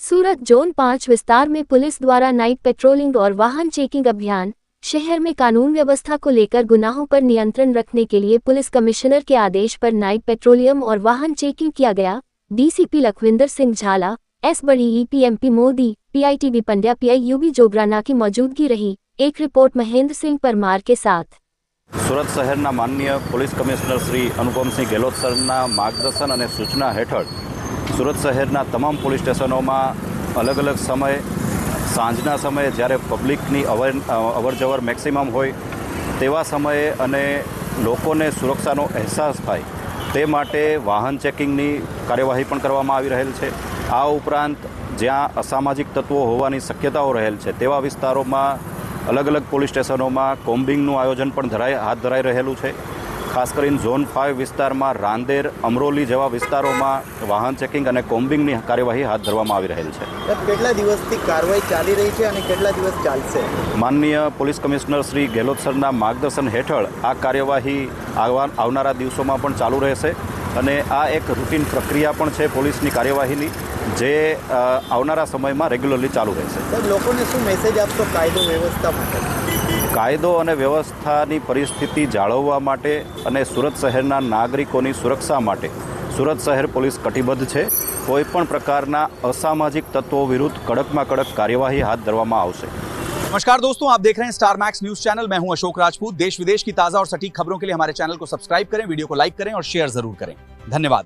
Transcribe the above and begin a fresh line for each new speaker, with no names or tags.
सूरत zone 5 विस्तार में police द्वारा नाइट पेट्रोलिंग और वाहन चेकिंग अभियान। शहर में कानून व्यवस्था को लेकर गुनाहों पर नियंत्रण रखने के लिए पुलिस कमिश्नर के आदेश पर नाइट पेट्रोलियम और वाहन चेकिंग किया गया। डीसीपी लखविंदर सिंह झाला, एस बड़ी पीएमपी मोदी, पीआईटीवी पंड्या, पीआईयूबी जोगराना की मौजूदगी रही। एक रिपोर्ट महेंद्र सिंह परमार के साथ।
सूरत शहरना माननीय पोलीस कमिश्नर श्री अनुपमसिंह गेहलोत सरना मार्गदर्शन और सूचना हेठळ सूरत शहरना तमाम पोलीस स्टेशनों में अलग अलग समय सांजना समय જ્યારે પબ્લિકની અવરજવર મેક્સિમમ હોય તેવા સમયે અને લોકોને સુરક્ષાનો અહેસાસ થાય તે માટે વાહન ચેકિંગની કાર્યવાહી પણ કરવામાં આવી રહેલ છે। આ ઉપરાંત જ્યાં અસામાજિક તત્વો હોવાની શક્યતાઓ રહેલ છે તેવા વિસ્તારોમાં अलग अलग पोलीस स्टेशनों में कोम्बिंगનું आयोजन पण हाथ धराई रहेलू है। खास करीने जोन 5 विस्तार में रांदेर, अमरोली जेवा विस्तारों में वाहन चेकिंग और कोम्बिंगनी कार्यवाही हाथ धरवामां आवी रहेल छे।
કેટલા દિવસથી કાર્યવાહી ચાલી રહી છે અને કેટલા દિવસ ચાલશે?
माननीय पोलीस कमिश्नर श्री गेहलोत सरना मार्गदर्शन हेठळ आ कार्यवाही आवनारा दिवसों पण चालू रहेशे અને આ એક રૂટીન પ્રક્રિયા પણ છે પોલીસની કાર્યવાહીની જે આવનારા સમયમાં રેગ્યુલરલી ચાલુ રહેશે।
લોકોને શું મેસેજ આપશો કાયદો વ્યવસ્થા માટે?
કાયદો અને વ્યવસ્થાની પરિસ્થિતિ જાળવવા માટે અને સુરત શહેરના નાગરિકોની સુરક્ષા માટે સુરત શહેર પોલીસ કટિબદ્ધ છે। કોઈપણ પ્રકારના અસામાજિક તત્વો વિરુદ્ધ કડકમાં કડક કાર્યવાહી હાથ ધરવામાં આવશે।
नमस्कार दोस्तों, आप देख रहे हैं स्टार मैक्स न्यूज चैनल। मैं हूं अशोक राजपूत। देश विदेश की ताजा और सटीक खबरों के लिए हमारे चैनल को सब्सक्राइब करें, वीडियो को लाइक करें और शेयर जरूर करें। धन्यवाद।